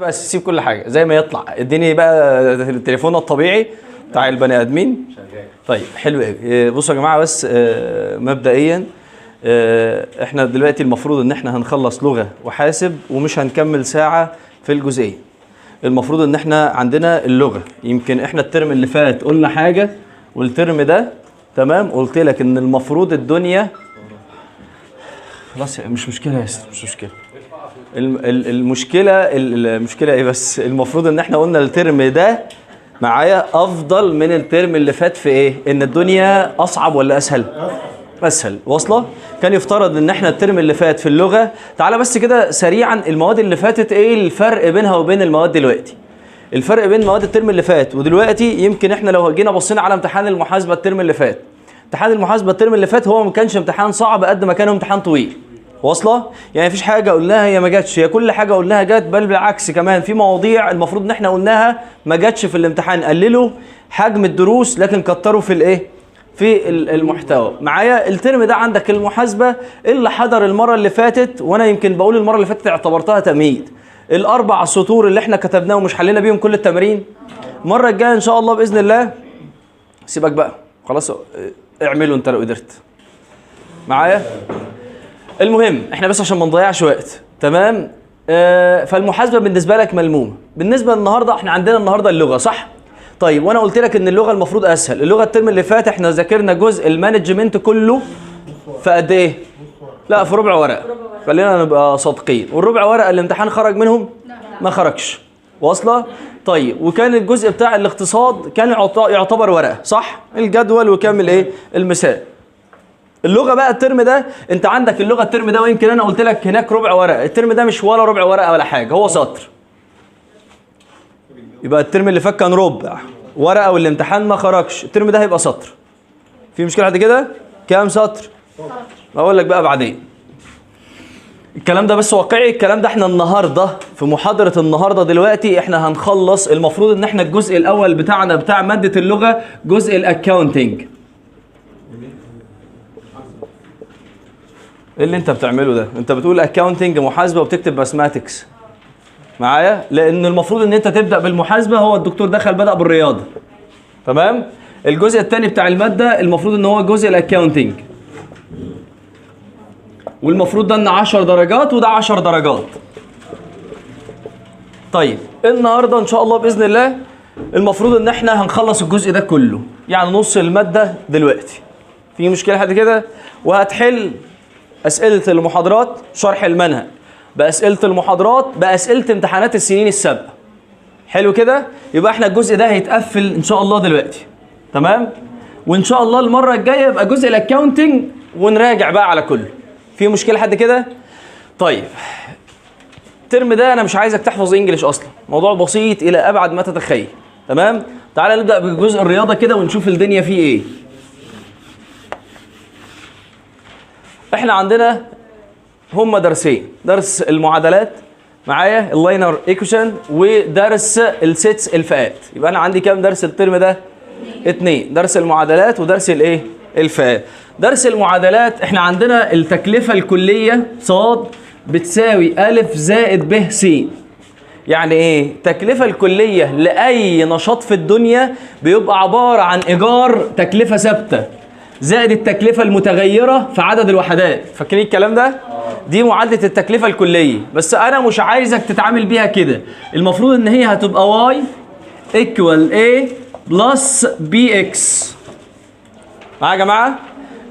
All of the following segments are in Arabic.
بس سيب كل حاجه زي ما يطلع، اديني بقى التليفون الطبيعي بتاع البني ادمين. طيب حلو قوي. بصوا يا جماعه بس مبدئيا احنا دلوقتي المفروض ان احنا هنخلص لغه وحاسب ومش هنكمل ساعه في الجزئيه. المفروض ان احنا عندنا اللغه، يمكن احنا الترم اللي فات قلنا حاجه والترم ده تمام قلت لك ان المفروض الدنيا خلاص مش مشكله يا اسطى مش مشكله. المشكله ايه بس؟ المفروض ان احنا قلنا الترم ده معايا افضل من الترم اللي فات في ايه؟ ان الدنيا اصعب ولا اسهل؟ اسهل. واصله؟ كان يفترض ان احنا الترم اللي فات في اللغه، تعالى بس كده سريعا المواد اللي فاتت ايه الفرق بينها وبين المواد دلوقتي؟ الفرق بين مواد الترم اللي فات ودلوقتي، يمكن احنا لو جينا بصينا على امتحان المحاسبه الترم اللي فات، امتحان المحاسبه الترم اللي فات هو ما كانش امتحان صعب قد ما كان امتحان طويل. واصله؟ يعني مفيش حاجه قلناها هي ما جاتش، هي كل حاجه قلناها جت، بل بالعكس كمان في مواضيع المفروض ان احنا قلناها ما جاتش في الامتحان. قللوا حجم الدروس لكن كتروا في الايه؟ في المحتوى. معايا الترم ده عندك المحاسبه اللي حضر المره اللي فاتت، وانا يمكن بقول المره اللي فاتت اعتبرتها تمهيد، الاربع سطور اللي احنا كتبناه ومش حلينا بيهم كل التمارين، المره الجايه ان شاء الله باذن الله سيبك بقى خلاص اعملوا انت لو قدرت. معايا؟ المهم احنا بس عشان ما نضيعش وقت تمام. فالمحاسبه بالنسبه لك ملمومه. بالنسبه للنهارده احنا عندنا النهارده اللغه صح؟ طيب وانا قلت لك ان اللغه المفروض اسهل. اللغه الترم اللي فات احنا ذاكرنا جزء المانجمنت كله في قد ايه؟ لا في ربع ورقه، خلينا نبقى صادقين. والربع ورقه الامتحان خرج منهم؟ ما خرجش. واصله؟ طيب وكان الجزء بتاع الاقتصاد كان يعتبر ورقه صح؟ الجدول وكامل ايه؟ المثال. اللغه بقى الترم ده انت عندك اللغه الترم ده، ويمكن انا قلت لك هناك ربع ورقه، الترم ده مش ولا ربع ورقه ولا حاجه، هو سطر. يبقى الترم اللي فات كان ربع ورقه والامتحان ما خرجش، الترم ده هيبقى سطر. في مشكله لحد كده؟ كام سطر؟ اقول لك بقى بعدين. الكلام ده بس واقعي، الكلام ده احنا النهارده في محاضره النهارده دلوقتي احنا هنخلص. المفروض ان احنا الجزء الاول بتاعنا بتاع ماده اللغه جزء الاكاونتنج. ايه اللي انت بتعمله ده؟ انت بتقول اكاونتنج محاسبه وبتكتب ماثماتكس معايا؟ لان المفروض ان انت تبدا بالمحاسبه، هو الدكتور دخل بدا بالرياضه تمام. الجزء الثاني بتاع الماده المفروض ان هو جزء الاكاونتنج، والمفروض ده ان 10 درجات وده 10 درجات. طيب النهارده ان شاء الله باذن الله المفروض ان احنا هنخلص الجزء ده كله، يعني نص الماده دلوقتي. في مشكله لحد كده؟ وهتحل اسئله المحاضرات، شرح المنهج باسئله المحاضرات باسئله امتحانات السنين السابقه. حلو كده؟ يبقى احنا الجزء ده هيتقفل ان شاء الله دلوقتي تمام. وان شاء الله المره الجايه يبقى جزء الاكاونتنج ونراجع بقى على كله. في مشكله لحد كده؟ طيب الترم ده انا مش عايزك تحفظ انجليش اصلا، موضوع بسيط الى ابعد ما تتخيل تمام. تعال نبدا بجزء الرياضه كده ونشوف الدنيا فيه ايه. احنا عندنا هما درسين، درس المعادلات معايا اللاينر ايكويشن، ودرس السيتس الفئات. يبقى انا عندي كام درس الترم ده؟ 2، درس المعادلات ودرس الايه؟ الفئات. درس المعادلات احنا عندنا التكلفه الكليه ص بتساوي ا زائد ب س. يعني ايه؟ التكلفه الكليه لاي نشاط في الدنيا بيبقى عباره عن ايجار تكلفه ثابته زائد التكلفة المتغيرة في عدد الوحدات. فاكرين الكلام ده؟ دي معادلة التكلفة الكلية، بس أنا مش عايزك تتعامل بيها كده. المفروض إن هي هتبقى y equal a plus bx. معايا يا جماعة؟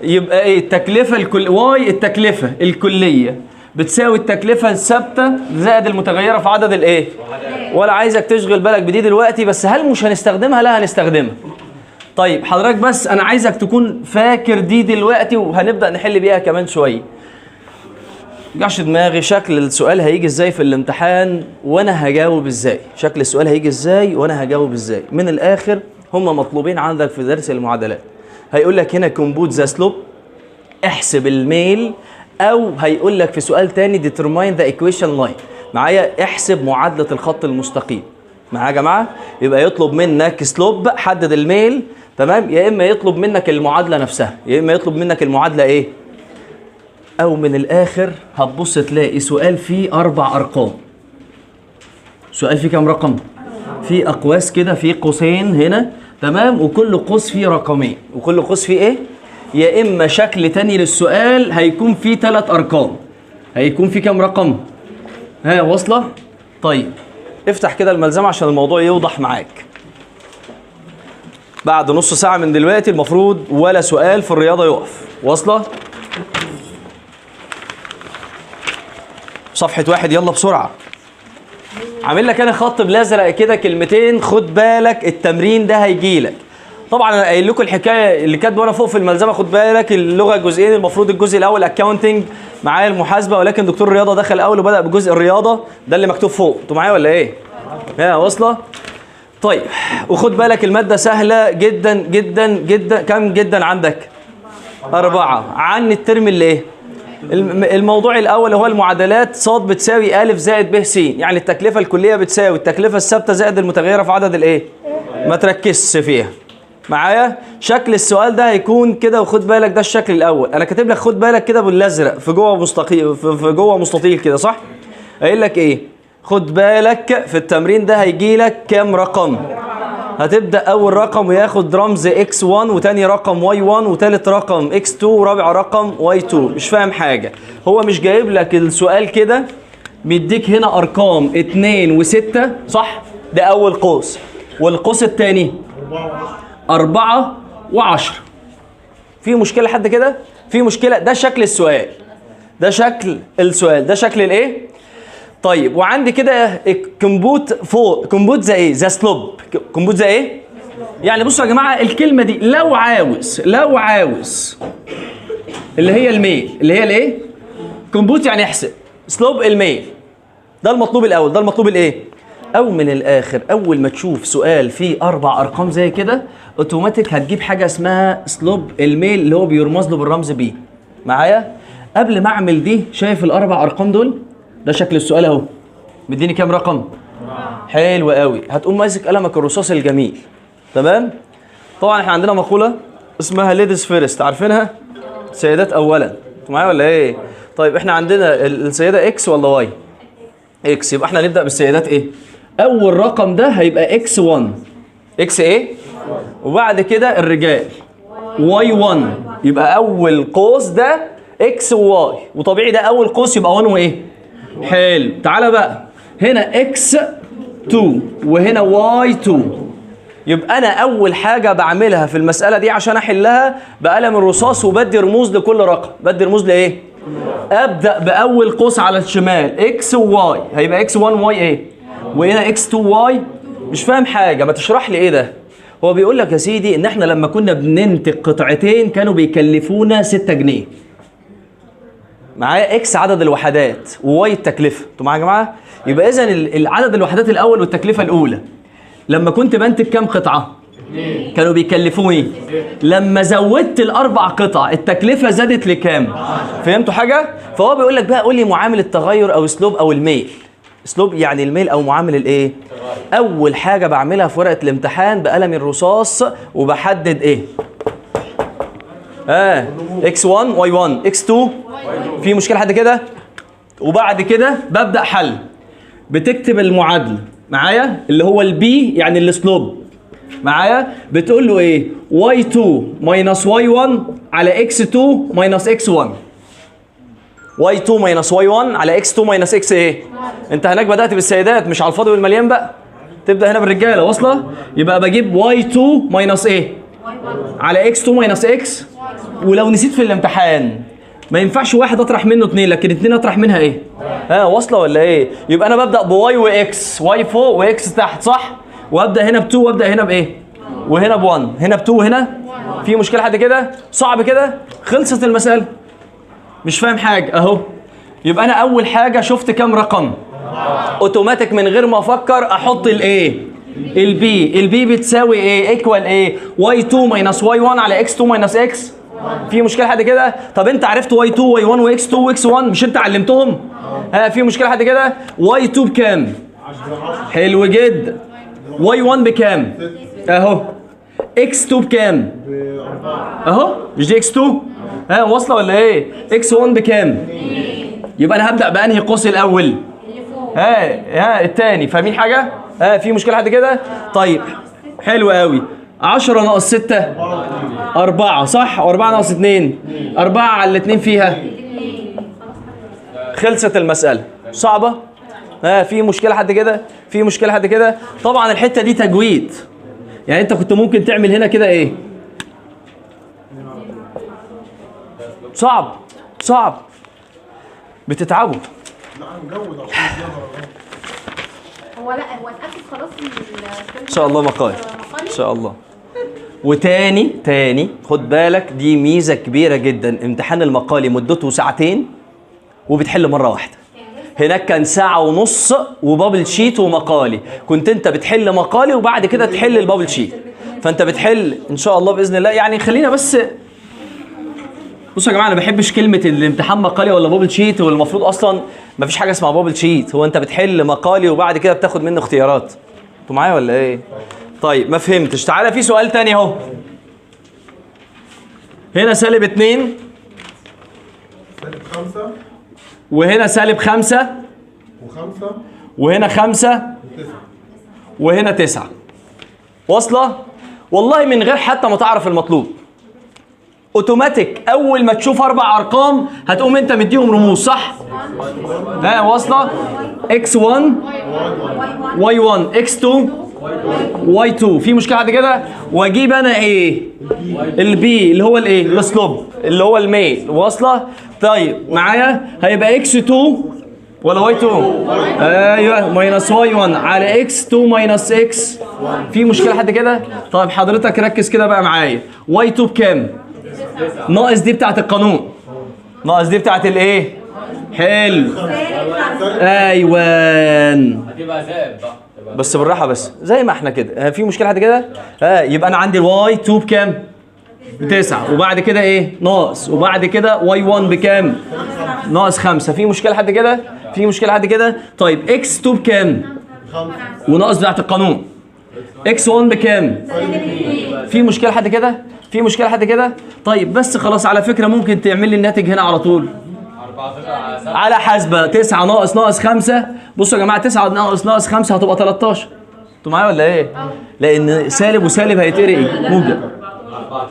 يبقى إيه؟ التكلفة y التكلفة الكلية بتساوي التكلفة الثابتة زائد المتغيرة في عدد الإيه؟ ولا عايزك تشغل بالك بدي دلوقتي، بس هل مش هنستخدمها؟ لا هنستخدمها. طيب حضرتك بس انا عايزك تكون فاكر دي دلوقتي وهنبدا نحل بيها كمان شويه. مجاش دماغي شكل السؤال هيجي ازاي في الامتحان وانا هجاوب ازاي، شكل السؤال هيجي ازاي وانا هجاوب ازاي. من الاخر هم مطلوبين عندك في درس المعادلات. هيقول لك هنا كومبوت ذا سلوب، احسب الميل، او هيقول لك في سؤال تاني ديترماين ذا ايكويشن لاين. معايا؟ احسب معادله الخط المستقيم. معايا يا جماعه؟ يبقى يطلب منك سلوب، حدد الميل تمام، يا اما يطلب منك المعادله نفسها، يا اما يطلب منك المعادله ايه؟ او من الاخر هتبص تلاقي سؤال فيه 4 ارقام. سؤال فيه كام رقم؟ في اقواس كده، في قوسين هنا تمام، وكل قوس فيه رقمين، وكل قوس فيه ايه؟ يا اما شكل تاني للسؤال هيكون فيه 3 ارقام. هيكون فيه كام رقم؟ ها واصله؟ طيب افتح كده الملزمه عشان الموضوع يوضح معاك. بعد نص ساعه من دلوقتي المفروض ولا سؤال في الرياضه يقف. واصله؟ صفحه 1 يلا بسرعه. عامل لك انا خط بالازرق كده كلمتين، خد بالك التمرين ده هيجيلك. طبعا انا قايل لكم الحكايه اللي كاتبه انا فوق في الملزمه، خد بالك اللغه جزئين، المفروض الجزء الاول اكاونتنج معايا المحاسبه، ولكن دكتور الرياضه دخل اول وبدا بجزء الرياضه، ده اللي مكتوب فوق. انتوا معايا ولا ايه؟ ها واصله؟ طيب وخد بالك الماده سهله جدا جدا جدا. كم جدا عندك؟ 4 عن الترم اللي ايه؟ الموضوع الاول هو المعادلات. ص بتساوي ا زائد ب س، يعني التكلفه الكليه بتساوي التكلفه الثابته زائد المتغيره في عدد الايه؟ ما تركزش فيها معايا. شكل السؤال ده هيكون كده، وخد بالك ده الشكل الاول. انا كاتب لك خد بالك كده بالازرق في جوه مستطيل، في جوه مستطيل كده، صح؟ قايل لك ايه؟ خد بالك في التمرين ده هيجي لك كام رقم؟ هتبدا اول رقم وياخد رمز x1، وتاني رقم y1، وتالت رقم x2، ورابع رقم y2. مش فاهم حاجه. هو مش جايب لك السؤال كده، مديك هنا ارقام 2 و6 صح؟ ده اول قوس. والقوس الثاني 4 و10. في مشكله لحد كده؟ في مشكله؟ ده شكل السؤال، ده شكل السؤال، ده شكل الايه؟ طيب وعندي كده كمبوت فوق. كمبوت زي ايه؟ زي سلوب. كمبوت زي ايه؟ يعني بصوا يا جماعه الكلمه دي لو عاوز اللي هي الميل، اللي هي الايه؟ كمبوت يعني احسب. سلوب الميل، ده المطلوب الاول. ده المطلوب الايه؟ او من الاخر اول ما تشوف سؤال فيه 4 ارقام زي كده اوتوماتيك هتجيب حاجه اسمها سلوب الميل اللي هو بيرمز له بالرمز بي. معايا؟ قبل ما اعمل دي، شايف ال4 ارقام دول؟ ده شكل السؤال اهو. مديني كام رقم؟ حلو قوي. هتقوم ماسك قلمك الرصاص الجميل تمام؟ طبعا احنا عندنا مقوله اسمها ليديز فيرست، عارفينها؟ سيدات اولا. انتوا معايا ولا ايه؟ طيب احنا عندنا السيده اكس ولا واي؟ اكس. يبقى احنا نبدا بالسيدات ايه؟ اول رقم ده هيبقى اكس 1. اكس ايه؟ وبعد كده الرجال واي 1. يبقى اول قوس ده اكس وواي، وطبيعي ده اول قوس يبقى 1 وايه؟ حلو. تعالى بقى هنا اكس 2 وهنا واي 2. يبقى انا اول حاجه بعملها في المساله دي عشان احلها بقلم الرصاص وبدي رموز لكل رقم. بدي رموز لايه؟ ابدا باول قوس على الشمال اكس وواي، هيبقى اكس 1 واي ايه؟ وهنا اكس 2 واي. مش فاهم حاجه، ما تشرح لي ايه ده؟ هو بيقول لك يا سيدي ان احنا لما كنا بننتج قطعتين كانوا بيكلفونا 6 جنيه. معايا؟ اكس عدد الوحدات وواي التكلفه. انتوا معايا يا جماعه؟ يبقى اذا العدد الوحدات الاول والتكلفه الاولى. لما كنت بنتج كام قطعه؟ كانوا بيكلفوني. لما زودت ال4 قطع التكلفه زادت لكام؟ فهمتوا حاجه؟ فهو بيقول لك بقى قول لي معامل التغير او سلوب او الميل. سلوب يعني الميل او معامل الايه؟ اول حاجه بعملها في ورقه الامتحان بقلم الرصاص وبحدد ايه؟ اكس 1 واي 1 اكس 2. في مشكله حد كده؟ وبعد كده ببدا حل. بتكتب المعادله معايا اللي هو البي يعني السلوب. معايا؟ بتقول له ايه؟ واي 2 ماينس واي 1 على اكس 2 ماينس اكس 1. واي 2 ماينس واي 1 على اكس 2 ماينس اكس ايه؟ انت هناك بدات بالسيدات مش على الفاضي والمليان بقى. تبدا هنا بالرجاله. واصله؟ يبقى بجيب واي 2 ماينس ايه؟ على اكس 2 ماينس اكس. ولو نسيت في الامتحان ما ينفعش واحد اطرح منه 2، لكن 2 اطرح منها ايه؟ واصله ولا ايه؟ يبقى انا ببدا بواي واكس، واي فوق واكس تحت، صح؟ وابدا هنا ب2 وابدا هنا بايه؟ وهنا ب1، هنا ب2 وهنا. في مشكله حد كده؟ صعب كده؟ خلصت المساله. مش فاهم حاجه اهو. يبقى انا اول حاجه شفت كام رقم؟ اوتوماتيك من غير ما افكر احط الايه؟ البي. البي بتساوي ايه؟ ايكوال ايه؟ واي 2 ماينس واي 1 على اكس 2 ماينس اكس. في مشكله حد كده؟ طب انت عرفت واي 2 واي 1 واكس 2 واكس 1 مش انت علمتهم؟ في مشكله حد كده؟ واي 2 بكام؟ حلو جدا. واي 1 بكام؟ اهو. اكس 2 بكام؟ اهو. مش دي اكس 2؟ واصله ولا ايه؟ اكس 1 بكام؟ يبقى انا هبدا بانهي قوس الاول؟ ها التاني فاهمين حاجه؟ في مشكله حد كده؟ طيب حلو قوي. 10 ناقص 6 4 صح؟ و4 ناقص 2 4 على الاتنين فيها. خلصت المساله. صعبه؟ في مشكله حد كده؟ في مشكله حد كده؟ طبعا الحته دي تجويد. يعني انت كنت ممكن تعمل هنا كده ايه؟ صعب بتتعبوا. هو لا هو اتاكد خلاص ان شاء الله مقال ان شاء الله. وتاني خد بالك دي ميزه كبيره جدا. امتحان المقالي مدته ساعتين وبتحل مره واحده. هناك كان ساعة ونص وبابل شيت ومقالي. كنت انت بتحل مقالي وبعد كده تحل البابل شيت. فانت بتحل ان شاء الله باذن الله. يعني خلينا بس بصوا يا جماعه، انا ما بحبش كلمه الامتحان مقالي ولا بابل شيت، والمفروض اصلا ما فيش حاجه اسمها بابل شيت. هو انت بتحل مقالي وبعد كده بتاخد منه اختيارات. انتوا معايا ولا ايه؟ طيب ما فهمتش. تعالى في سؤال تاني اهو. هنا سالب 2 سالب 5 وهنا سالب 5 و5 وهنا 5 و9 وهنا 9. واصله؟ والله من غير حتى ما تعرف المطلوب اوتوماتيك اول ما تشوف 4 ارقام هتقوم انت مديهم رموز صح؟ واصله؟ x1 y1 x2 y2. في مشكله بعد كده؟ واجيب انا ايه؟ البي اللي هو الايه؟ السلوب اللي هو الميل. واصله؟ طيب معايا هيبقى x2 ولا y2؟ ايوه ماينس y1 على x2 ماينس x. في مشكله حد كده؟ طيب حضرتك ركز كده بقى معايا. y2 بكام؟ ناقص دي بتاعت القانون. ناقص دي بتاعت الايه؟ حلو. ايوان هتبقى زائد بقى بس بالراحه بس زي ما احنا كده. في مشكله حد كده؟ يبقى انا عندي الواي 2 بكام؟ ب9 وبعد كده ايه؟ ناقص وبعد كده واي 1 بكام؟ ناقص 5. في مشكله حد كده؟ في مشكله حد كده؟ طيب اكس 2 بكام؟ وناقص بتاعت القانون. اكس 1 بكام؟ في مشكله حد كده؟ في مشكله حد كده؟ طيب بس خلاص على فكره ممكن تعمل لي الناتج هنا على طول 14 على حسبه. 9 ناقص 5. بصوا يا جماعه 9 ناقص 5 هتبقى 13. انتوا معايا ولا ايه؟ لان سالب وسالب هيتقري ايه؟ موجب.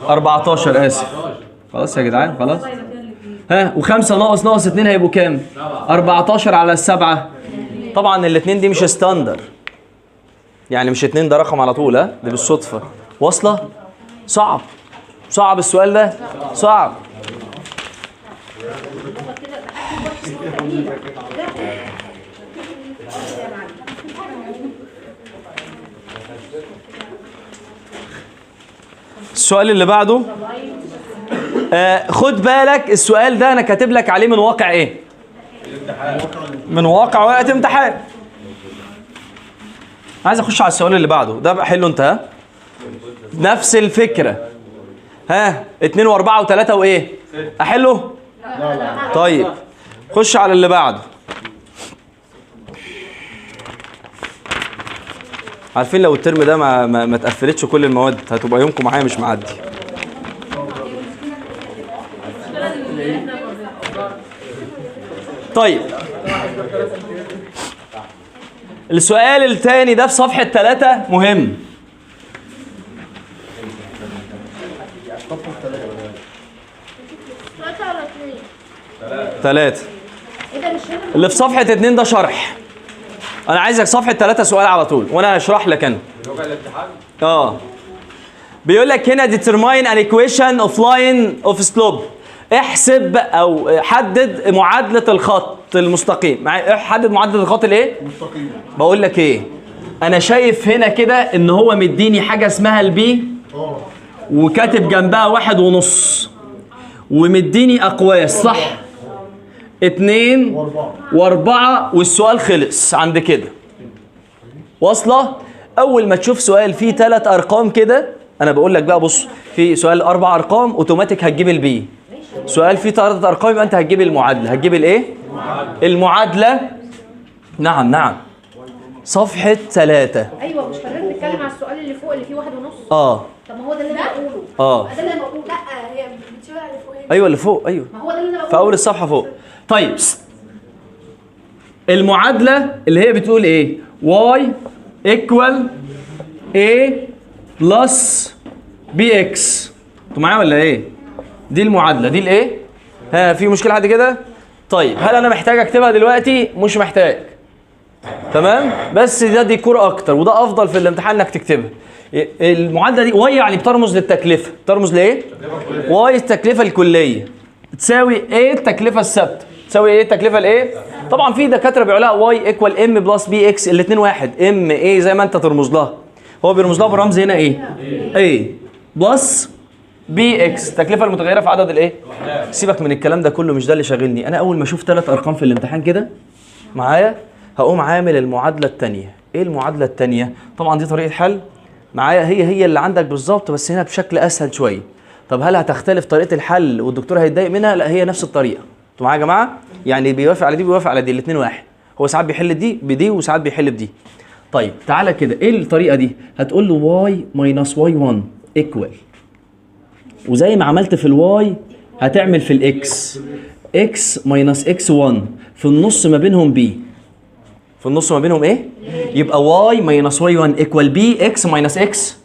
14 اسف. خلاص يا جدعان خلاص. و5 ناقص 2 هيبقوا كام؟ 14 على 7. طبعا الاثنين دي مش ستاندر. يعني مش 2 ده رقم على طول. ده بالصدفه. واصله؟ صعب السؤال ده. صعب. السؤال اللي بعده. خد بالك السؤال ده انا كاتب لك عليه من واقع ايه؟ من واقع ورقه امتحان. عايز اخش على السؤال اللي بعده. ده بقى حله انت. نفس الفكره. 2 و4 و3 وايه؟ احله؟ لا. طيب خش على اللي بعده. عارفين لو الترم ده ما اتقفلتش كل المواد هتبقى يومكم معايا مش معدي. طيب السؤال الثاني ده في صفحة 3 مهم. ثلاثة. اللي في صفحة 2 ده شرح. أنا عايزك صفحة 3 سؤال على طول وأنا هشرح لك أنا. بيقول لك هنا determine an equation of line of slope. احسب أو حدد معادلة الخط المستقيم. حدد معادلة الخط الإيه؟ مستقيم. بقول لك إيه؟ أنا شايف هنا كده إن هو مديني حاجة اسمها البي وكاتب جنبها 1.5 ومديني أقواس صح؟ 2 و4 والسؤال خلص عند كده. واصله؟ اول ما تشوف سؤال فيه 3 ارقام كده انا بقول لك بقى بص في سؤال 4 ارقام اوتوماتيك هتجيب البي. سؤال فيه 3 ارقام يبقى انت هتجيب المعادله. هتجيب الايه؟ المعادله. نعم صفحه 3. ايوه مش حضرتك بتتكلم على السؤال اللي فوق اللي فيه 1.5. طب ما هو ده اللي انا بقوله. ده اللي انا بقوله. لا هي بتشاور على اللي فوق. ايوه اللي فوق. ايوه ما هو ده اللي انا بقوله في اول الصفحه فوق. طيب المعادله اللي هي بتقول ايه؟ y equal a plus bx. انتوا معايا ولا ايه؟ دي المعادله دي الايه؟ ها في مشكله حد كده؟ طيب هل انا محتاج اكتبها دلوقتي؟ مش محتاج. تمام؟ بس ده ديكور اكتر وده افضل في الامتحان انك تكتبها. المعادله دي واي يعني بترمز للتكلفه، بترمز لايه؟ واي التكلفه الكليه تساوي ايه التكلفه الثابته؟ تساوي ايه التكلفه الايه؟ طبعا في دكاتره بيقولوا لها واي ايكوال ام بلس بي اكس، الاثنين واحد، ام ايه زي ما انت ترمز لها. هو بيرمز لها بالرمز هنا ايه؟ ايه بلس بي اكس، التكلفه المتغيره في عدد الايه؟ سيبك من الكلام ده كله، مش ده اللي شاغلني. انا اول ما اشوف 3 ارقام في الامتحان كده معايا هقوم عامل المعادله الثانيه. ايه المعادله الثانيه؟ طبعا دي طريقه حل معايا هي اللي عندك بالظبط، بس هنا بشكل اسهل شويه. طب هل هتختلف طريقه الحل والدكتور هيتضايق منها؟ لا، هي نفس الطريقه. انتوا معايا يا جماعه؟ يعني بيوافق على دي بيوافق على دي، الاثنين واحد. هو ساعات بيحل دي بدي وساعات بيحل بدي. طيب تعالى كده، ايه الطريقه دي؟ هتقول له واي ماينس واي 1 ايكوال، وزي ما عملت في الواي هتعمل في الاكس اكس ماينس اكس 1، في النص ما بينهم بي. في النص ما بينهم ايه؟ يبقى واي ماينس واي 1 ايكوال بي اكس ماينس اكس.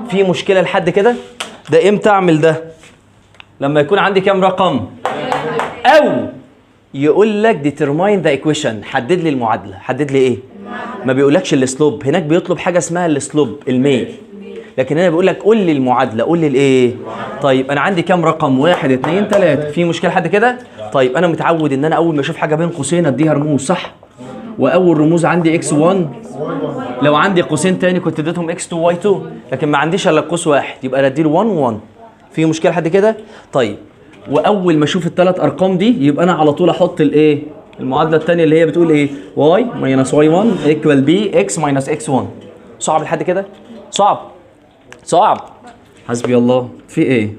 في مشكله لحد كده؟ ده امتى اعمل ده؟ لما يكون عندي كام رقم؟ او يقول لك ديترماين ذا ايكويشن، حدد لي المعادله. حدد لي ايه؟ ما بيقولكش السلوب، هناك بيطلب حاجه اسمها السلوب الميل، لكن هنا بيقول لك قول لي المعادله، قول لي الايه. طيب انا عندي كام رقم؟ 1 2 3. في مشكله لحد كده؟ طيب انا متعود ان انا اول ما اشوف حاجه بين قوسين اديها رموز، صح؟ واول رموز عندي اكس 1. لو عندي قوسين تاني كنت اديتهم اكس 2 واي 2، لكن ما عنديش الا قوس واحد، يبقى اديله 1 1. في مشكله لحد كده؟ طيب واول ما اشوف الثلاث ارقام دي يبقى انا على طول احط الايه؟ المعادله الثانيه اللي هي بتقول ايه؟ واي ماينس واي 1 ايكوال بي اكس ماينس اكس 1. صعب لحد كده؟ صعب. حسبي الله. في ايه؟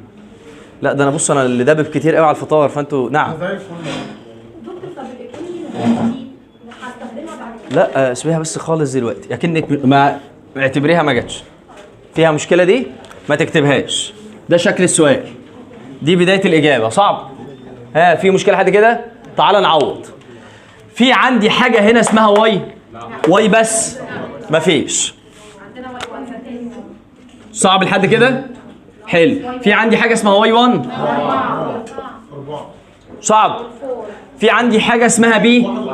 لا ده انا بص، انا اللي دابب كتير قوي على الفطار، فانتوا نعم. زي الفل. دكتور طب الايكويشن دي هستخدمها بعد كده؟ لا اسيبيها بس خالص دلوقتي، اكنك ما اعتبريها ما جاتش. فيها مشكله دي ما تكتبهاش. ده شكل السؤال، دي بدايه الاجابه. صعب؟ ها في مشكله لحد كده؟ تعال نعوض. في عندي حاجه هنا اسمها واي؟ واي بس؟ مفيش. عندنا واي 1 ثاني. صعب لحد كده؟ حلو. في عندي حاجه اسمها واي 1؟ 4. صعب. في عندي حاجه اسمها بي؟ انتوا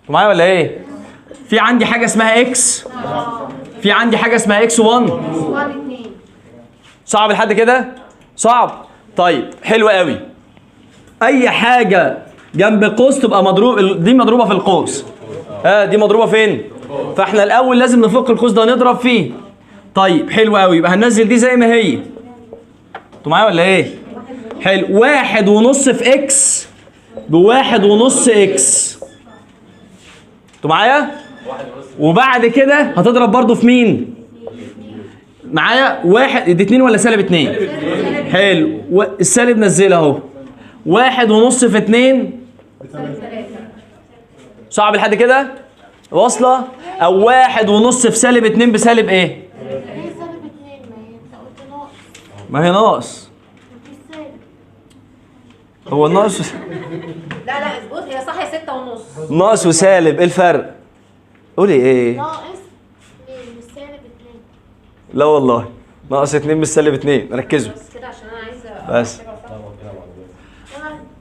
معايا ولا ايه؟ في عندي حاجه اسمها اكس؟ في عندي حاجه اسمها اكس 1؟ 1 2. صعب لحد كده؟ صعب. طيب حلو قوي. اي حاجه جنب قوس تبقى مضروب، دي مضروبه في القوس. دي مضروبه فين؟ فاحنا الاول لازم نفك القوس ده نضرب فيه. طيب حلو قوي، يبقى هننزل دي زي ما هي. انتوا معايا ولا ايه؟ حلو. 1.5 في اكس ب1.5 اكس. انتوا معايا؟ وبعد كده هتضرب برضو في مين؟ معايا واحد. دي 2 ولا سالب 2؟ حلو. السالب نزلها اهو. 1.5 في 2 صعب لحد كده؟ واصله؟ او 1.5 في سالب 2 بسالب ايه؟ هي سالب 2. ما هي انت قلت ناقص. ما هي ناقص. مفيش سالب. هو الناقص لا اظبط، هي صح، هي 6 ونص. ناقص وسالب، ايه الفرق؟ قولي ايه؟ ناقص 2 مش سالب 2. لا والله ناقص 2 مش سالب 2. ركزوا بس كده عشان انا عايزه بس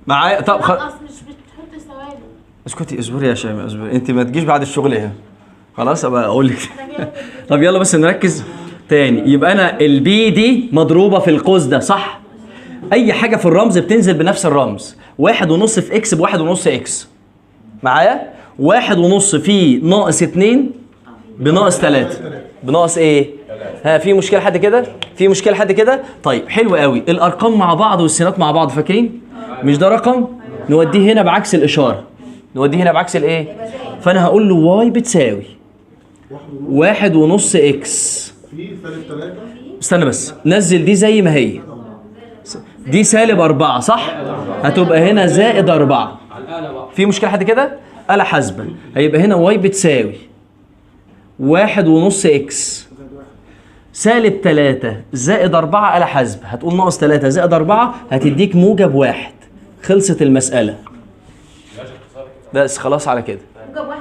معايا. طب ناقص مش بتحط ثوابت. اسكتي، اصبري يا شيماء اصبري، انت ما تجيش بعد الشغل هنا. خلاص ابقى اقول لك. طب يلا بس نركز تاني. يبقى انا البي دي مضروبه في القوس ده، صح؟ اي حاجه في الرمز بتنزل بنفس الرمز. 1.5 في اكس ب1.5 اكس. معايا؟ 1.5 في ناقص 2 بناقص 3 بناقص ايه؟ ها في مشكله لحد كده؟ في مشكله لحد كده؟ طيب حلو قوي. الارقام مع بعض والسينات مع بعض، فاكرين؟ مش ده رقم؟ نوديه هنا بعكس الاشاره. نوديه هنا بعكس الايه؟ فانا هقول له واي بتساوي 1.5 اكس. في سالب 3. استنى بس، نزل دي زي ما هي. دي سالب 4 صح؟ هتبقى هنا زائد 4. في مشكله لحد كده؟ آلة حاسبة. هيبقى هنا واي بتساوي 1.5 اكس سالب 3 زائد 4 آلة حاسبة. هتقول ناقص 3 زائد 4 هتديك موجب 1. خلصت المسألة. بس خلاص على كده. موجب واحد.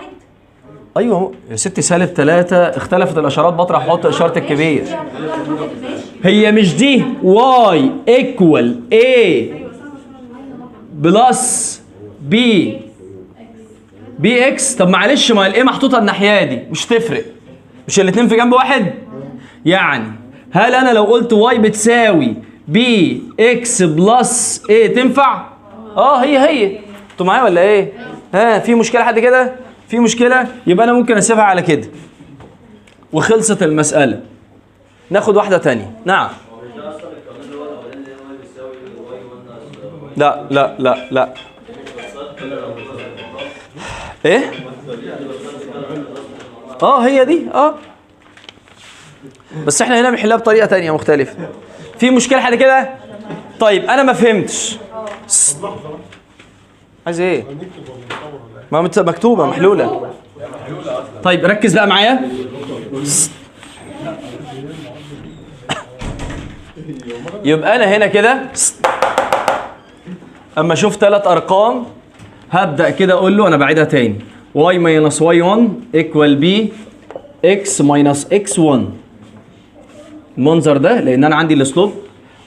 ايوه يا ستي سالب 3 اختلفت الاشارات بطرح احط اشاره الكبير. هي مش دي واي ايكوال اي بلس بي بي اكس؟ طب معلش ما الايه محطوطه الناحيه دي مش تفرق، مش الاثنين في جنب واحد؟ يعني هل انا لو قلت واي بتساوي بي اكس بلس ايه تنفع؟ هي انتوا معايا ولا ايه؟ ها في مشكله حد كده؟ في مشكله؟ يبقى انا ممكن اسيبها على كده وخلصت المساله. ناخد واحده تانية. نعم. لا لا لا لا ايه؟ هي دي بس احنا هنا بنحلها بطريقه تانية مختلفه. في مشكله حد كده؟ طيب انا ما فهمتش. عايز ايه؟ ما مكتوبه محلوله. طيب ركز بقى معايا. يبقى انا هنا كده اما اشوف 3 ارقام هبدا كده اقول له، انا بعيدها تاني، y minus y1 equal b x minus x1. المنظر ده لان انا عندي الاسلوب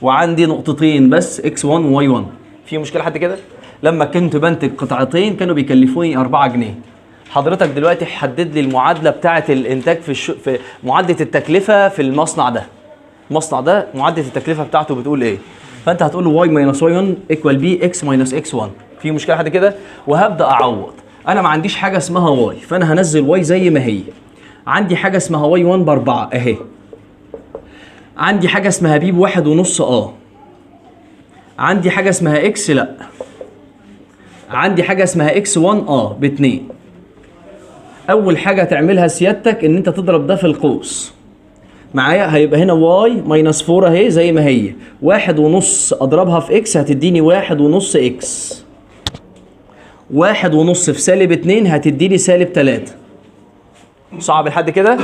وعندي نقطتين بس x1 و y1. في مشكله حد كده؟ لما كنت بنتج قطعتين كانوا بيكلفوني 4 جنيه. حضرتك دلوقتي حدد لي المعادله بتاعه الانتاج في معادله التكلفه في المصنع ده. المصنع ده معادله التكلفه بتاعته بتقول ايه؟ فانت هتقول له y minus y1 equal b x minus x1. في مشكله حد كده؟ وهبدا اعوض. انا ما عنديش حاجه اسمها y، فانا هنزل y زي ما هي. عندي حاجه اسمها y1 ب4 اهي. عندي حاجه اسمها b ب1.5 عندي حاجه اسمها x لا. عندي حاجه اسمها x1 ب2. اول حاجه تعملها سيادتك ان انت تضرب ده في القوس معايا. هيبقى هنا y minus 4 اهي زي ما هي. 1.5 اضربها في x هتديني 1.5 x. 1.5 في سالب 2 هتديني سالب 3. صعب لحد كده؟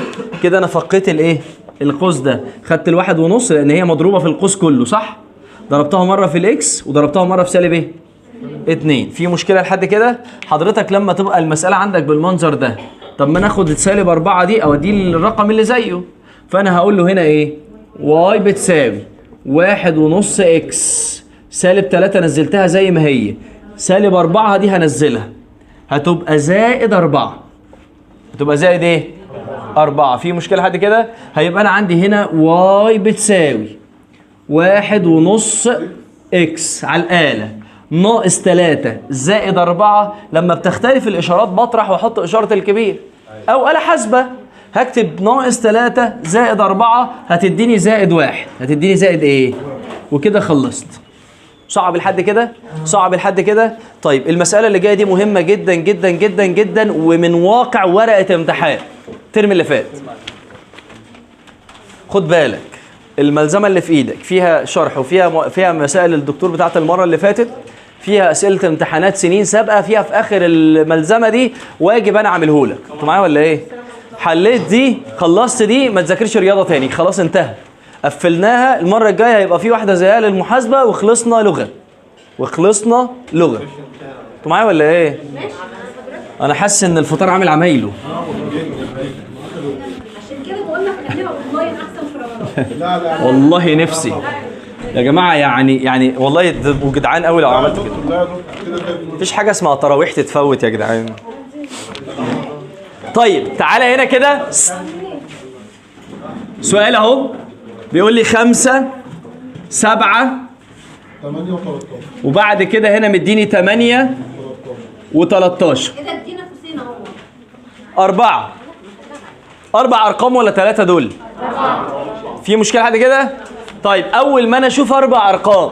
كده انا فقيت الايه؟ القوس ده. خدت ال1.5 لان هي مضروبه في القوس كله صح؟ ضربتها مره في الاكس وضربتها مره في سالب ايه؟ 2. في مشكله لحد كده؟ حضرتك لما تبقى المساله عندك بالمنظر ده، طب ما ناخد السالب 4 دي اوديه الرقم اللي زيه. فانا هقول له هنا ايه؟ y بتساوي 1.5 x سالب 3 نزلتها زي ما هي. سالب 4 دي هنزلها هتبقى زائد 4. هتبقى زائد ايه؟ 4. في مشكله حد كده؟ هيبقى انا عندي هنا y بتساوي 1.5 x على الآلة ناقص 3 زائد 4. لما بتختلف الإشارات بطرح وأحط إشارة الكبير. أو آلة حاسبة هكتب ناقص 3 زائد 4 هتديني زائد 1. هتديني زائد إيه؟ وكده خلصت. صعب لحد كده؟ صعب لحد كده؟ طيب المسألة اللي جاية دي مهمة جدا جدا جدا جدا ومن واقع ورقة امتحان الترم اللي فات. خد بالك الملزمة اللي في ايدك فيها شرح وفيها مسائل الدكتور بتاعت المرة اللي فاتت، فيها اسئلة امتحانات سنين سابقة، فيها في اخر الملزمة دي واجب انا اعمله لك. انتوا معايا ولا ايه؟ حليت دي خلصت دي ما تذاكرش رياضة تاني خلاص انتهى. قفلناها. المرة الجاية هيبقى في واحدة زيها للمحاسبة وخلصنا لغة. وخلصنا لغة. انتوا معايا ولا ايه؟ انا حاسس ان الفطار عامل عمايله. عشان كده بقول لك نعملها اونلاين احسن في رمضان. والله نفسي يا جماعه يعني والله تبقوا جدعان قوي لو عملت كده. مفيش حاجه اسمها تراويح تتفوت يا جدعان. طيب تعالى هنا كده سؤال اهو بيقول لي 5 7 8 و13 وبعد كده هنا مديني 8 و13. كده ادينا قوسين اهو. 4 ارقام ولا 3 دول؟ في مشكله حد كده؟ طيب اول ما انا اشوف 4 ارقام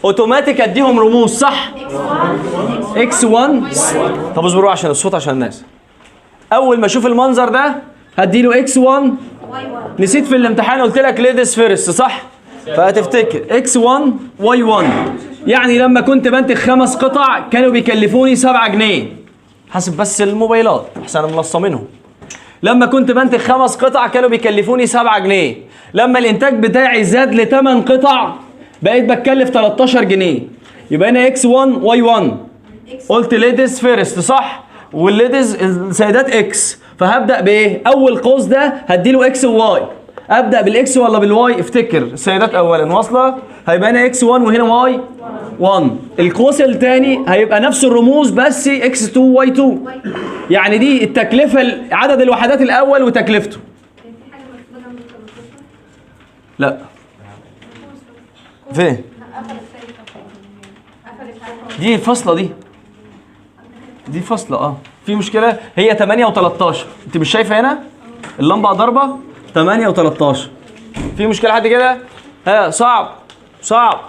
اوتوماتيك اديهم رموز صح؟ x1. طب اصبروا عشان الصوت عشان الناس. اول ما اشوف المنظر ده هديله x1. نسيت في الامتحان قلت لك ليديز فيرست صح؟ فهتفتكر x1 y1. يعني لما كنت بنتج 5 قطع كانوا بيكلفوني 7 جنيه. حاسب بس الموبايلات احسن انا ملصمينهم. لما كنت بنتج 5 قطع كانوا بيكلفوني 7 جنيه. لما الانتاج بتاعي زاد ل 8 قطع بقيت بتكلف 13 جنيه. يبقى هنا x1 y1 قلت ليديز فيرست صح؟ والليديز السيدات اكس، فهبدا بايه؟ اول قوس ده هديله اكس وواي. ابدا بالاكس ولا بالواي؟ افتكر السيدات اولا واصله، هيبقى هنا اكس 1 وهنا واي 1. القوس الثاني هيبقى نفس الرموز بس اكس 2 واي 2. يعني دي التكلفه، عدد الوحدات الاول وتكلفته. لا فين؟ دي الفاصله دي فاصله في مشكله. هي 8 و13، انت مش شايفه هنا اللمبه ضربه 8 و13. في مشكله حد كده؟ صعب.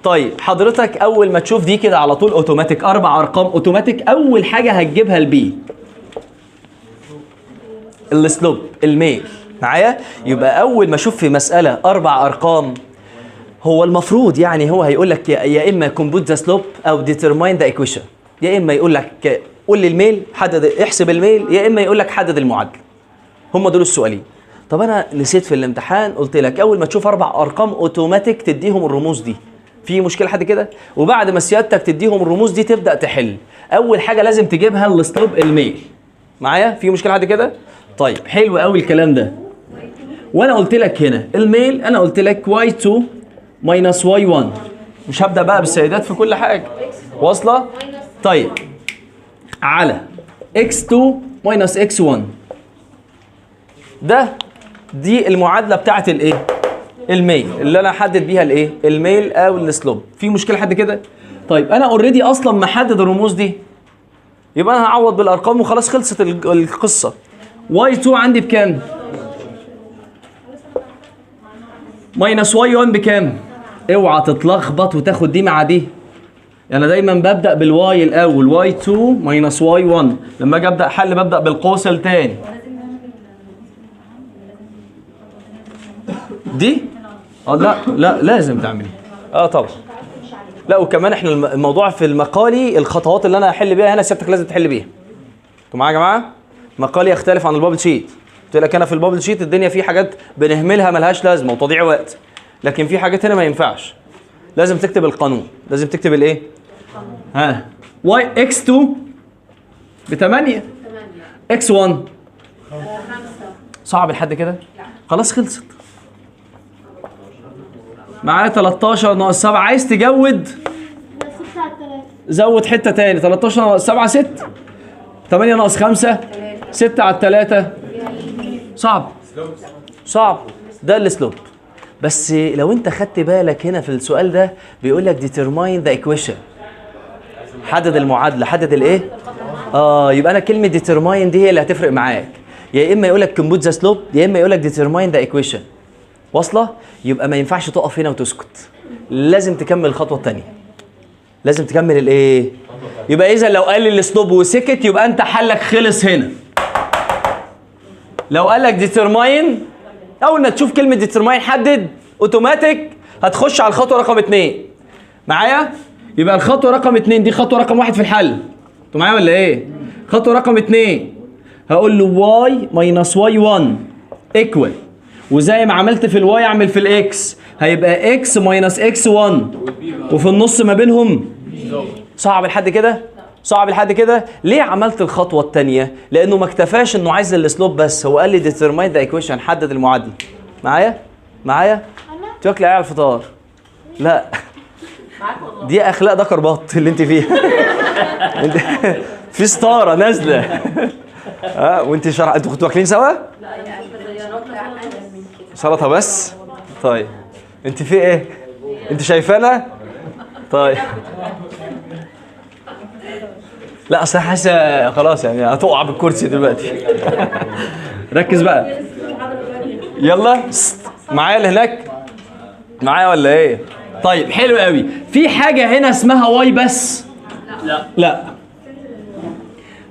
طيب حضرتك اول ما تشوف دي كده على طول اوتوماتيك 4 ارقام اوتوماتيك، اول حاجه هتجيبها البي، السلوب الميل معايا. يبقى اول ما اشوف في مساله 4 ارقام، هو المفروض يعني هو هيقول لك يا اما كومبوت ذا سلوب او ديترماين ذا ايكويشن، يا اما يقول لك قول لي الميل حدد احسب الميل، يا اما يقول لك حدد المعادله. هم دول السؤالين. طب انا نسيت في الامتحان قلت لك اول ما تشوف 4 ارقام اوتوماتيك تديهم الرموز دي. في مشكله حد كده؟ وبعد ما سيادتك تديهم الرموز دي تبدا تحل. اول حاجه لازم تجيبها السلوب الميل معايا. في مشكله حد كده؟ طيب حلو قوي الكلام ده. وانا قلت لك هنا الميل، انا قلت لك y2 minus y1. مش هبدا بقى بالسيدات في كل حاجه، واصله؟ طيب على x2 minus x1. دي المعادله بتاعت الايه؟ الميل اللي انا احدد بيها الايه؟ الميل او السلوب. في مشكله حد كده؟ طيب انا اوريدي اصلا محدد الرموز دي، يبقى انا هعوض بالارقام وخلاص خلصت القصه. y2 عندي بكام؟ ماينس y1 بكام؟ اوعى تتلخبط وتاخد دي مع دي. انا دايما ببدا بالواي الاول، y2 ماينس y1. لما اجي ابدا حل ببدا بالقوس الثاني. دي لا لازم تعملي طبعا. لا وكمان احنا الموضوع في المقالي، الخطوات اللي انا هحل بيها هنا سيادتك لازم تحل بيها. انتوا معايا يا جماعه؟ مقالي يختلف عن البابل شيت. قلت لك انا في البابل شيت الدنيا في حاجات بنهملها ملهاش لازمه وتضييع وقت، لكن في حاجات هنا ما ينفعش. لازم تكتب القانون، لازم تكتب الايه؟ x2 ب8 x1 صعب لحد كده؟ خلاص خلصت. معايا 13 ناقص 7. عايز تجود زود حته تاني. 13 ناقص 7 6. 8 ناقص 5 6 على 3. صعب. ده السلوب. بس لو انت خدت بالك هنا في السؤال ده بيقول لك determine the equation، حدد المعادله، حدد الايه؟ يبقى انا كلمه determine دي هي اللي هتفرق معاك. يا اما يقول لك compute the slope، يا اما يقول لك determine the equation. واصله؟ يبقى ما ينفعش تقف هنا وتسكت، لازم تكمل الخطوه الثانيه، لازم تكمل الايه؟ يبقى اذا لو قال لي السلوب وسكت يبقى انت حلك خلص هنا. لو قال لك ديترماين، اول ما تشوف كلمه ديترماين حدد اوتوماتيك هتخش على الخطوه رقم 2 معايا. يبقى الخطوه رقم 2 دي خطوه رقم 1 في الحل. انتوا معايا ولا ايه؟ خطوه رقم 2 هقول له y minus y1 equal، وزي ما عملت في الواي اعمل في الاكس، هيبقى x minus x1 وفي النص ما بينهم. صعب لحد كده؟ صعب لحد كده؟ ليه عملت الخطوه الثانيه؟ لانه ما اكتفاش انه عايز السلوب بس، هو قال لي determine the equation، حدد المعادله. معايا؟ انت واكله ايه على الفطار؟ لا دي اخلاق ده كرباط اللي انت فيها. انت في ستاره نازله. وانت انتوا كنتوا واكلين سوا؟ لا سلطه بس. طيب انت في ايه؟ انت شايفانا؟ طيب لا اصل حاسه خلاص يعني هتقع بالكرسي دلوقتي. ركز بقى يلا. معايا اللي هناك؟ معايا ولا ايه؟ طيب حلو قوي. في حاجه هنا اسمها واي بس؟ لا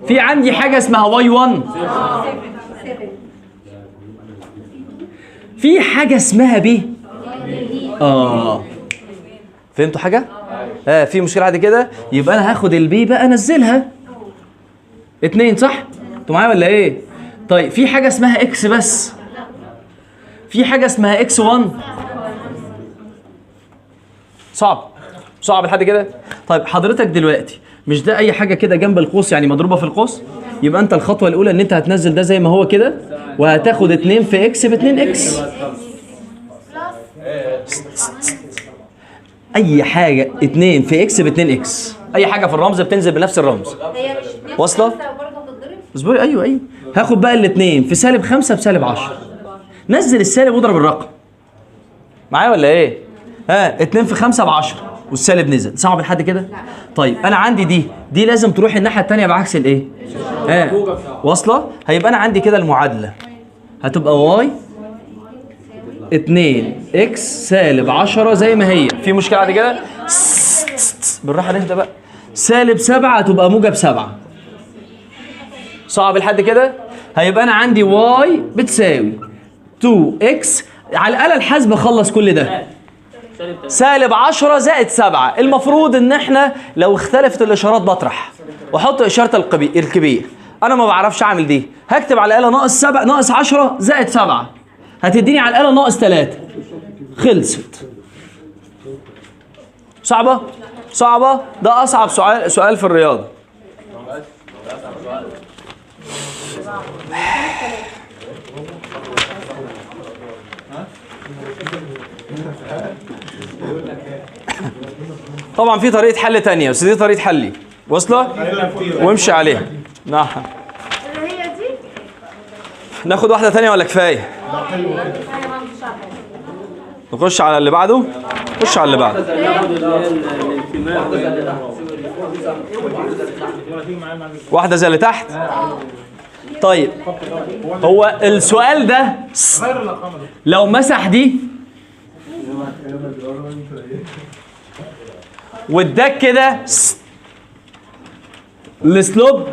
في عندي حاجه اسمها واي 1. في حاجه اسمها بي. فهمتوا حاجه؟ في مشكله بعد كده؟ يبقى انا هاخد البي بقى انزلها 2 صح؟ انتوا معايا ولا ايه؟ طيب في حاجه اسمها اكس بس؟ في حاجه اسمها اكس 1. صعب لحد كده؟ طيب حضرتك دلوقتي مش ده اي حاجه كده جنب القوس يعني مضروبه في القوس؟ يبقى انت الخطوه الاولى ان انت هتنزل ده زي ما هو كده، وهتاخد 2 في اكس ب 2 اكس. اي حاجه 2 في اكس ب 2 اكس، اي حاجه في الرمز بتنزل بنفس الرمز. هي مش واصله؟ برضه هتتضرب؟ اصبري. ايوه هاخد بقى الاثنين في سالب 5 بسالب 10. نزل السالب واضرب الرقم معايا ولا ايه؟ 2 في 5 ب 10 والسالب نزل. صعب لحد كده؟ طيب انا عندي دي لازم تروح الناحيه الثانيه بعكس الايه؟ واصله؟ هيبقى انا عندي كده المعادله هتبقى واي 2 اكس سالب 10 زي ما هي. في مشكله بعد كده؟ بالراحه نهدى بقى. سالب 7 هتبقى موجب 7. صعب لحد كده؟ هيبقى انا عندي واي بتساوي 2 اكس، على الاله الحاسبه خلص كل ده، سالب 10 زائد 7. المفروض ان احنا لو اختلفت الاشارات بطرح واحط اشاره الكبير. انا ما بعرفش اعمل دي، هكتب على الاله ناقص 7 ناقص 10 زائد 7 هتديني على الاله ناقص 3. خلصت. صعبه؟ صعبه؟ ده اصعب سؤال في الرياضه. طبعا في طريقه حل تانية بس دي طريقه حلي. واصله؟ وامشي عليها. نعم. اللي هي دي ناخد واحده تانية ولا كفايه؟ نخش على اللي بعده. خش على اللي بعده. واحده زي اللي تحت. طيب هو السؤال ده لو مسح دي واداك كده السلوب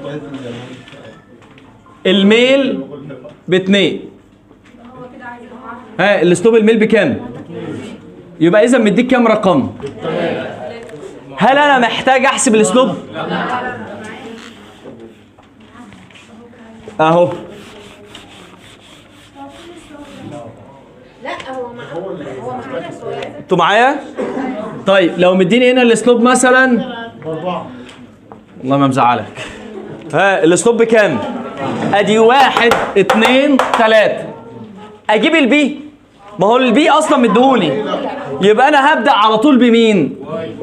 الميل ب2، السلوب الميل بكام؟ يبقى اذا مديك كام رقم؟ هل انا محتاج احسب السلوب؟ اهو. لا هو معانا سؤال. انتوا معايا؟ طيب لو مديني هنا السلوب مثلا 4 والله ما مزعلك. السلوب بكام؟ ادي 1 2 3. اجيب البي؟ ما هو البي اصلا مديهولي، يبقى انا هبدا على طول بمين؟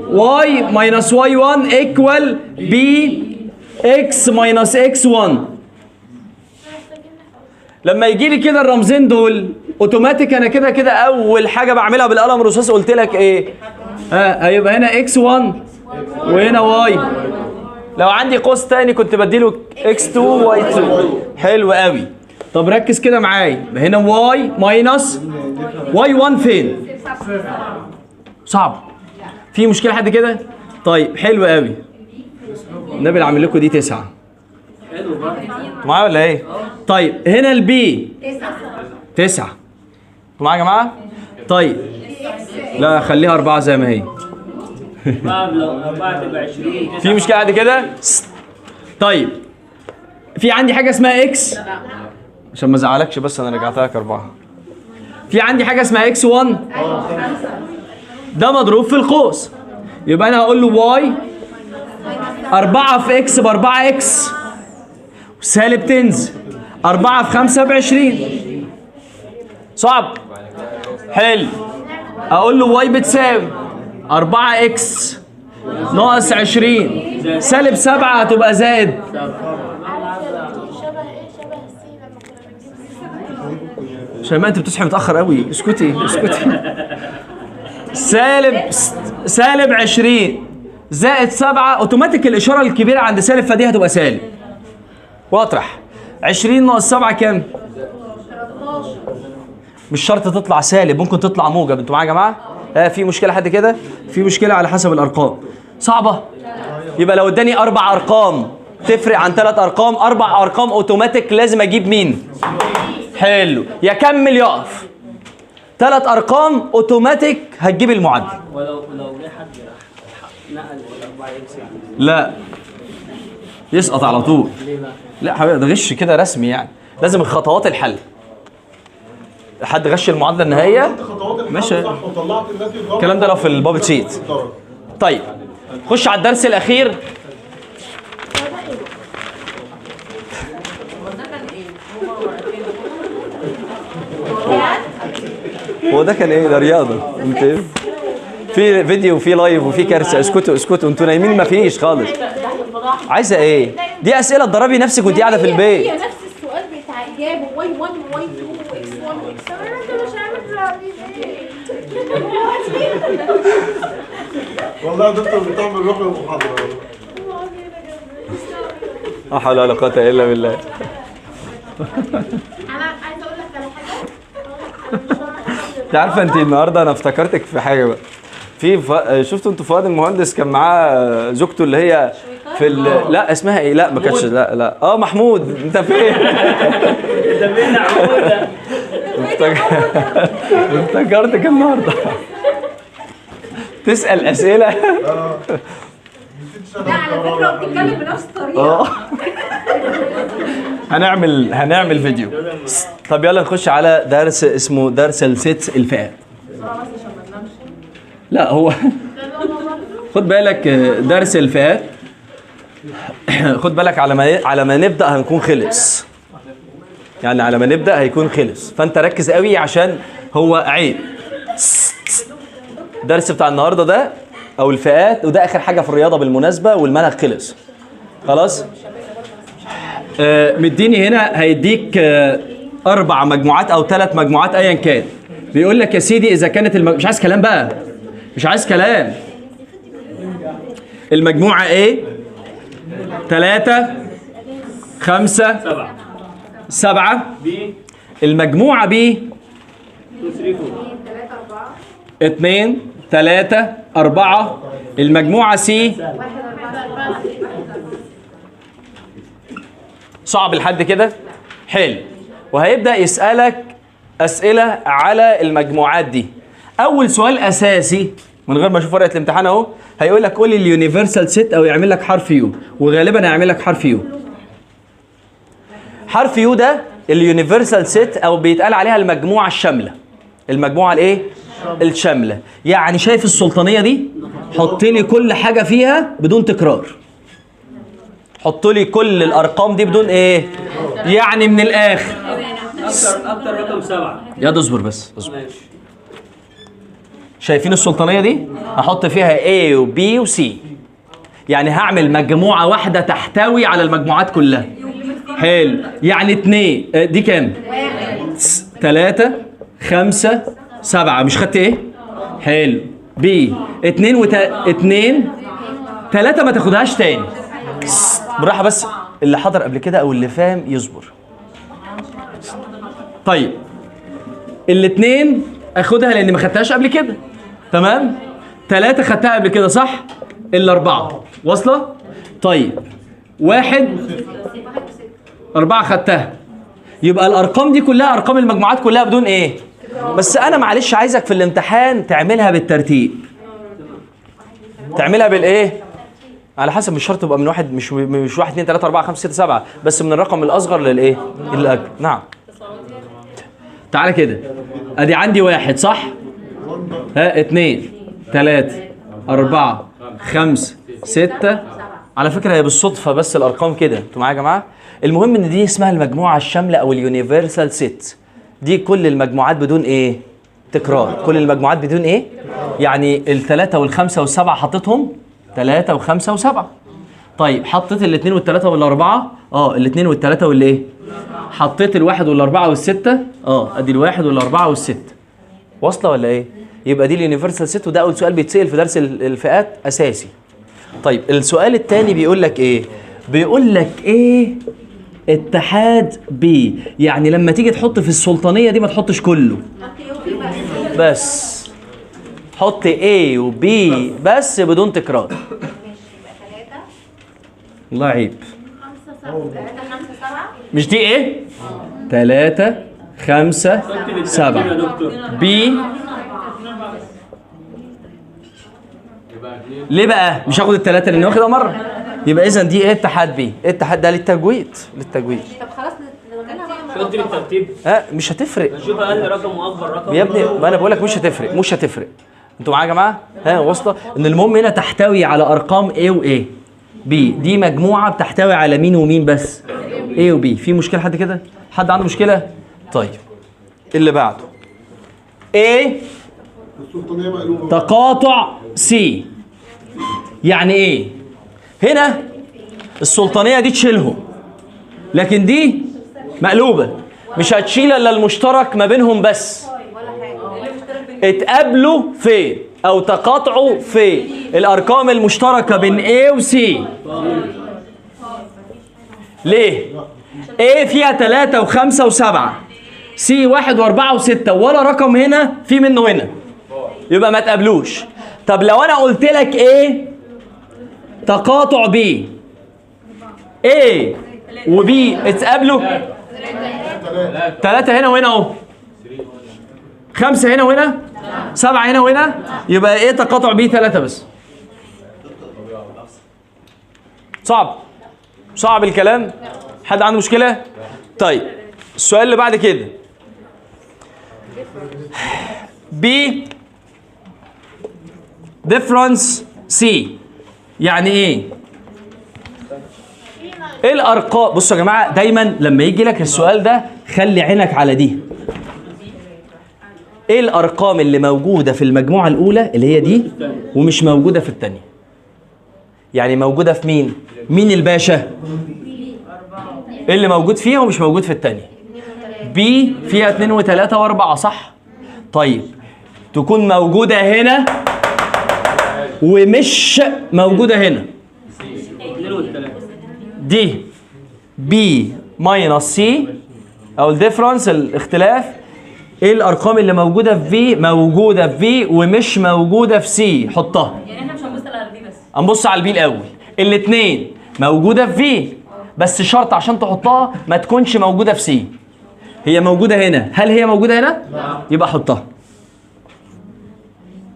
واي ماينس واي 1 ايكوال بي اكس ماينس اكس 1. لما يجي لي كده الرمزين دول اوتوماتيك انا كده اول حاجه بعملها بالقلم الرصاص قلت لك ايه؟ هيبقى هنا اكس 1 وهنا واي. لو عندي قوس تاني كنت بديله اكس 2 واي 2. حلو قوي. طب ركز كده معايا، هنا واي ماينس واي 1 فين؟ صعب. في مشكله حد كده؟ طيب حلو قوي. النبي اللي عامل لكم دي 9. معايا ولا ايه؟ طيب هنا البي 9. انتوا معايا يا جماعه؟ طيب لا خليها 4 زي ما هي. في مشكله بعد كده؟ طيب في عندي حاجه اسمها اكس عشان ما ازعلكش بس انا رجعتها لك 4. في عندي حاجه اسمها اكس 1 ده مضروب في القوس، يبقى انا هقول له واي 4 في اكس ب 4 اكس سالب تنزل 4 في 5 ب 20. صعب؟ حلو. اقول له واي بتساوي 4 اكس ناقص 20 سالب 7 هتبقى زائد. شيماء انت بتصحي متاخر قوي. اسكتي. سالب 20 زائد 7 اوتوماتيك الاشاره الكبيره عند سالب فدي هتبقى سالب. واطرح 20 ناقص 7 كام؟ مش شرط تطلع سالب، ممكن تطلع موجب. انتوا معايا يا جماعه؟ في مشكله حد كده؟ في مشكله على حسب الارقام. صعبه؟ يبقى لو اداني 4 ارقام تفرق عن 3 ارقام، 4 ارقام اوتوماتيك لازم اجيب مين؟ حلو. يكمل يقف. 3 ارقام اوتوماتيك هتجيب المعدل. ولو جه حد نقل ال4 اكس يعني لا يسقط على طول. ليه بقى؟ لا حبيبي ده غش كده رسمي يعني، لازم الخطوات الحل. حد غش المعادله النهائيه ماشي. وطلعت الناتج غلط. الكلام ده لو في البابل شيت. طيب خش على الدرس الاخير هو ده كان ايه؟ ده رياضه. انت ايه؟ في فيديو وفي لايف وفي كارثه. اسكتوا اسكتوا انتوا نايمين، ما فيش خالص. عايزه ايه؟ دي اسئله تدربي نفسك وانت قاعده في البيت. هي نفس السؤال بتاع اجابه واي 1 واي 2 واكس 1 واكس 7. انت مش عارف والله يا دكتور بتعمل روح المحاضرة. لا حول ولا قوه الا بالله. انا عايزه اقول لك على حاجه. انت عارفه انت النهارده انا افتكرتك في حاجه بقى. شفتوا انتوا فؤاد المهندس كان معاه زوجته اللي هي في لا اسمها ايه؟ لا ما كانتش لا محمود. انت فين؟ ده مين عمودة؟ افتكرتك النهارده تسال اسئله. لا على فكره بتتكلم بنفس الطريقه. هنعمل فيديو. طب يلا نخش على درس اسمه درس الست الفئات. لا هو خد بالك درس الفئات. خد بالك على ما نبدا هنكون خلص. يعني على ما نبدا هيكون خلص، فانت ركز قوي عشان هو عيب. الدرس بتاع النهارده ده او الفئات، وده اخر حاجه في الرياضه بالمناسبه، والمنهج خلص خلاص. مديني هنا هيديك 4 مجموعات او 3 مجموعات ايا كان. بيقول لك يا سيدي اذا كانت مش عايز كلام بقى، مش عايز كلام. المجموعه ايه؟ 3 5 7. المجموعه بي 2 3 4. المجموعه سي صعب لحد كده؟ حلو. وهيبدأ يسألك أسئلة على المجموعات دي. أول سؤال أساسي من غير ما أشوف ورقة الامتحان أهو، هيقول لك قول لي اليونيفرسال ست، أو يعمل لك حرف يو، وغالبا هيعمل لك حرف يو. حرف يو ده اليونيفرسال ست، أو بيتقال عليها المجموعة الشاملة. المجموعة الإيه؟ الشاملة. يعني شايف السلطانية دي؟ حط لي كل حاجة فيها بدون تكرار. حط لي كل الارقام دي بدون ايه؟ يعني من الاخر اكتر رقم 7. يا اصبر بس اصبر. شايفين السلطانيه دي؟ هحط فيها A و B و C. يعني هعمل مجموعه واحده تحتوي على المجموعات كلها. حلو. يعني 2 دي كام؟ 3 5 7. مش خدت ايه؟ حلو. B 2 3 ما تاخدهاش تاني. براحه بس، اللي حضر قبل كده او اللي فاهم يصبر. طيب الاثنين اخدها لاني ما خدتهاش قبل كده، تمام. 3 خدتها قبل كده صح؟ الاربعه واصله؟ طيب 1 4 خدتها. يبقى الارقام دي كلها ارقام المجموعات كلها بدون ايه؟ بس انا معلش عايزك في الامتحان تعملها بالترتيب. تعملها بالايه؟ على حسب، مش شرط تبقى من واحد، مش 1 2 3 4 5 6 7، بس من الرقم الاصغر للايه؟ للاكبر. نعم. تعالى كده، ادي عندي 1 صح؟ 2 3 4 5 6. على فكره هي بالصدفه بس الارقام كده، انتوا معايا يا جماعه؟ المهم ان دي اسمها المجموعه الشامله او اليونيفرسال سيت. دي كل المجموعات بدون ايه؟ تكرار. كل المجموعات بدون ايه؟ يعني ال3 وال5 وال7 حطيتهم 3 و5 و7. طيب حطيت ال2 وال3 وال4؟ ال2 وال3 والايه؟ حطيت ال1 وال4 وال6؟ ادي ال1 وال4 وال6. واصله ولا ايه؟ يبقى دي اليونيفرسال سيت، وده اول سؤال بيتسال في درس الفئات اساسي. طيب السؤال الثاني بيقول لك ايه؟ بيقول لك ايه؟ اتحاد بي. يعني لما تيجي تحط في السلطانيه دي ما تحطش كله، بس حط A و B بس بدون تكرار. الله عيب. 5 7. مش دي ايه؟ 3 5 7 B. ليه بقى؟ مش هاخد ال3 لاني واخدها مره. يبقى اذا دي ايه؟ اتحاد بي. اتحاد ده للتجويد. طب خلاص شد بالترتيب. مش هتفرق. شوف اقل رقم واكبر رقم يا ابني ما انا بقول لك مش هتفرق. انتوا معايا يا جماعه؟ واصله؟ ان المهم هنا تحتوي على ارقام A و A. B دي مجموعه بتحتوي على مين ومين بس؟ A و B. في مشكلة حد كده؟ حد عنده مشكلة؟ طيب اللي بعده A السلطانية مقلوبة. تقاطع C. يعني ايه؟ هنا السلطانية دي تشيلهم، لكن دي مقلوبة، مش هتشيل الا المشترك ما بينهم بس. اتقابلوا فين او تقاطعوا في الارقام المشتركة بين A و C. ليه؟ A فيها 3 و5 و7، C 1 و4 و6، ولا رقم هنا في منه هنا، يبقى ما تقابلوش. طب لو انا قلت لك A تقاطع B، A و B اتقابلوا، 3 هنا وهنا اهو، 5 هنا وهنا، 7 هنا وهنا، يبقى ايه تقاطع B 3 بس. صعب الكلام؟ حد عنده مشكلة؟ طيب السؤال اللي بعد كده B difference C. يعني ايه؟ ايه الارقام؟ بصوا يا جماعه، دايما لما يجي لك السؤال ده خلي عينك على دي. ايه الارقام اللي موجوده في المجموعه الاولى اللي هي دي ومش موجوده في الثانيه؟ يعني موجوده في مين؟ مين الباشا؟ ايه اللي موجود فيها ومش موجود في الثانيه؟ بي فيها 2 و3 و4 صح؟ طيب تكون موجوده هنا ومش موجوده هنا. دي بي ماينس سي او الديفرنس الاختلاف. ايه الارقام اللي موجوده في في؟ موجوده في في ومش موجوده في سي. حطها. يعني احنا مش هنبص على البي بس، هنبص على البي الاول. الاثنين موجوده في في، بس شرط عشان تحطها ما تكونش موجوده في سي. هي موجوده هنا، هل هي موجوده هنا؟ يبقى حطها.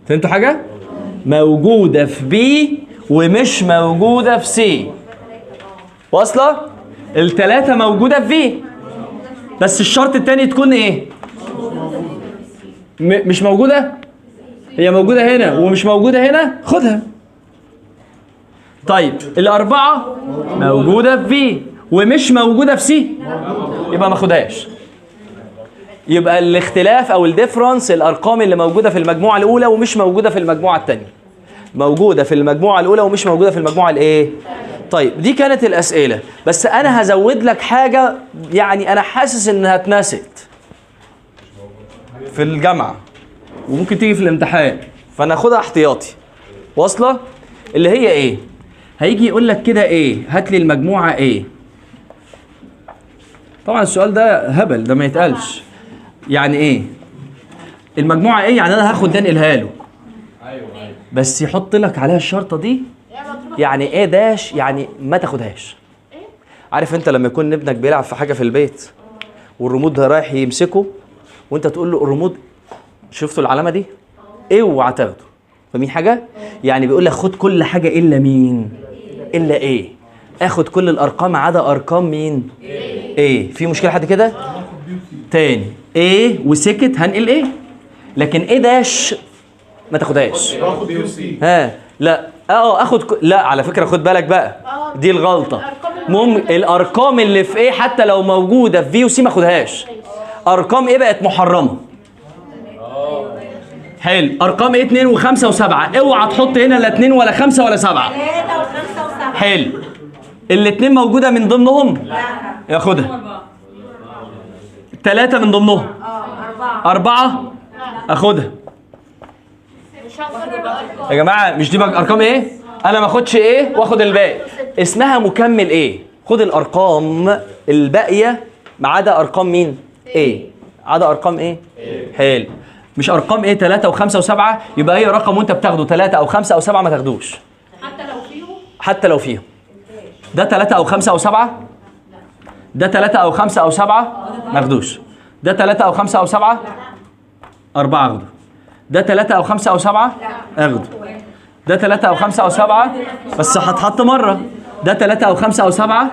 فهمتوا حاجه؟ موجوده في بي ومش موجوده في سي. واصله؟ الثلاثه موجوده في في، بس الشرط الثاني تكون ايه؟ مش موجوده. هي موجوده هنا ومش موجوده هنا، خدها. طيب الاربعه موجوده في في ومش موجوده في سي، يبقى ما خدهاش. يبقى الاختلاف او الديفرنس الارقام اللي موجوده في المجموعه الاولى ومش موجوده في المجموعه الثانيه. موجوده في المجموعه الاولى ومش موجوده في المجموعه الايه؟ طيب دي كانت الاسئله، بس انا هزود لك حاجه يعني انا حاسس انها اتنست في الجامعه وممكن تيجي في الامتحان، فانا هاخدها احتياطي. واصله؟ اللي هي ايه؟ هيجي يقول لك كده ايه؟ هات لي المجموعه ايه. طبعا السؤال ده هبل، ده ما يتقالش. يعني ايه المجموعه ايه؟ يعني انا هاخد ده انقلها له، بس يحط لك عليها الشرطه دي. يعني ايه داش؟ يعني ما تاخدهاش. عارف انت لما يكون ابنك بيلعب في حاجه في البيت والريموت ده رايح يمسكه وانت تقول له الريموت، شفتوا العلامه دي؟ اوعى تاخده. فاهمين حاجه؟ يعني بيقول لك خد كل حاجه الا مين؟ الا ايه؟ اخد كل الارقام عدا ارقام مين؟ ايه. في مشكله حد كده؟ تاني ايه وسكت هنقل ايه، لكن ايه داش ما تاخدهاش. باخد يو سي. ها لا اخد لا على فكره خد بالك بقى، دي الغلطه. الارقام اللي في ايه حتى لو موجوده في في وسي ما اخدهاش. ارقام ايه بقت محرمه. حلو. ارقام ايه 2 و5 و7، اوعى تحط هنا لا 2 ولا 5 ولا 7. 3 و5 و7. حلو. الاثنين موجوده من ضمنهم؟ لا. ياخدها. 3 من ضمنهم؟ 4 اخدها. يا جماعه مش دي ارقام ايه؟ انا ما اخدش ايه واخد الباقي، اسمها مكمل ايه. خد الارقام الباقيه ما عدا ارقام مين؟ ايه. عدا ارقام ايه؟ حلو. مش ارقام ايه 3 و5 و7، يبقى هي رقم وانت بتاخده 3 او 5 او 7 ما تاخدوش. حتى لو فيهم. ده 3 او 5 او 7، ده 3 او 5 او 7 ما اخدوش. ده 3 او 5 او 7 4 اخده. ده 3 او 5 او 7 اخده. ده 3 او 5 او 7 بس هتحط مره. ده 3 او 5 او 7.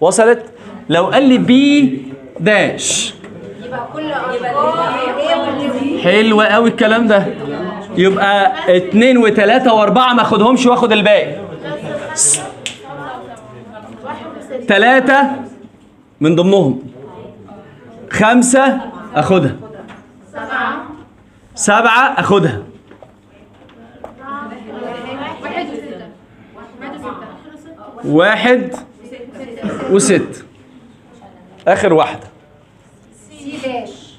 وصلت؟ لو قال لي بي داش يبقى كل ارقام حلو قوي الكلام ده. يبقى 2 و3 و4 ما اخدهمش واخد الباقي. 3 من ضمنهم، 5 اخدها، 7 اخدها، 1 و6 اخر واحده. سي داش.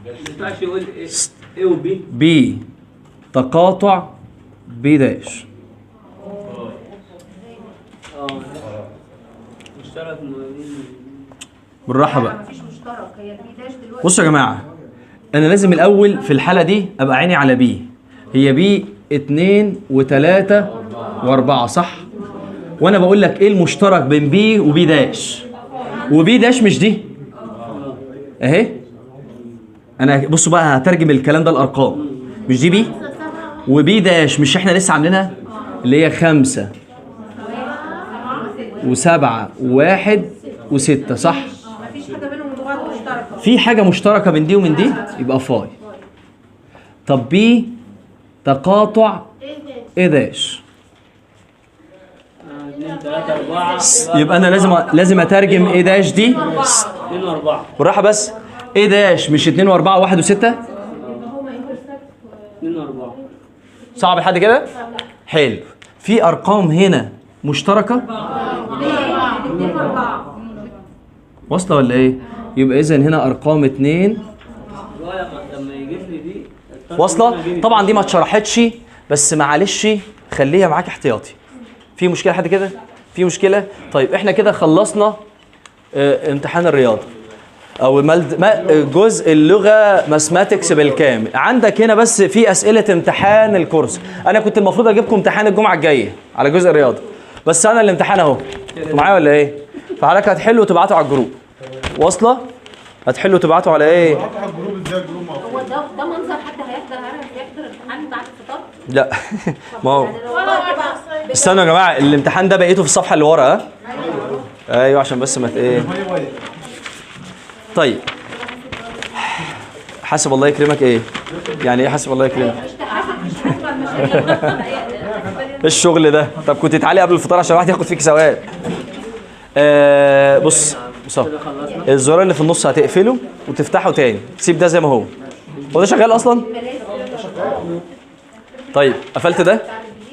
ما ينفعش يقول ايه وبي. بي تقاطع بي داش. مشترك بالراحه بقى. مفيش مشترك، هي بي داش دلوقتي. بصوا يا جماعه، انا لازم الاول في الحاله دي ابقى عيني على بي. هي بي 2 و3 و4 صح؟ وانا بقول لك ايه المشترك بين بي وبي داش؟ وبي داش مش دي اهي. انا بصوا بقى هترجم الكلام ده الارقام. مش دي بي وبي داش مش احنا لسه عاملينها اللي هي 5 و7 و1 و6 صح؟ مفيش حاجه بينهم لغات مشتركه. في حاجه مشتركه بين دي ومن دي يبقى فاي. طب بي تقاطع ايه داش؟ 2 3 4 يبقى انا لازم اترجم ايه داش دي 2 و4. بالراحه بس. ايه داش مش 2 و4 و1 و6؟ 2 و4. صعب لحد كده؟ حلو. في ارقام هنا مشتركه واصله ولا ايه؟ يبقى اذا هنا ارقام 2 لما يجيب لي دي واصله. طبعا دي ما اتشرحتش بس معلش خليها معاك احتياطي. في مشكله حد كده؟ في مشكله؟ طيب احنا كده خلصنا امتحان الرياضه او جزء اللغه ماثماتكس بالكامل. عندك هنا بس في اسئله امتحان الكورس. انا كنت المفروض اجيب لكم امتحان الجمعه الجايه على جزء الرياضه، بس انا الامتحان اهو. انتوا معايا ولا ايه؟ فحضرتك هتحلوا وتبعتوا على الجروب. واصله؟ هتحلوا وتبعتوا على ايه؟ على الجروب ازاي؟ الجروب هو ده منظر حد هيحضر الامتحان بعد الفطار؟ لا ما هو استنوا يا جماعه، الامتحان ده بقيته في الصفحه اللي ورا. ها ايوه عشان بس ما ايه. طيب حسب الله يكرمك ايه؟ يعني ايه حسب الله يكرمك؟ الشغل ده. طب كنت تعالي قبل الفطار عشان الواحد ياخد فيك ثواب. بص الزرار اللي في النص هتقفله وتفتحه تاني، سيب ده زي ما هو. هو ده شغال اصلا؟ طيب قفلت ده؟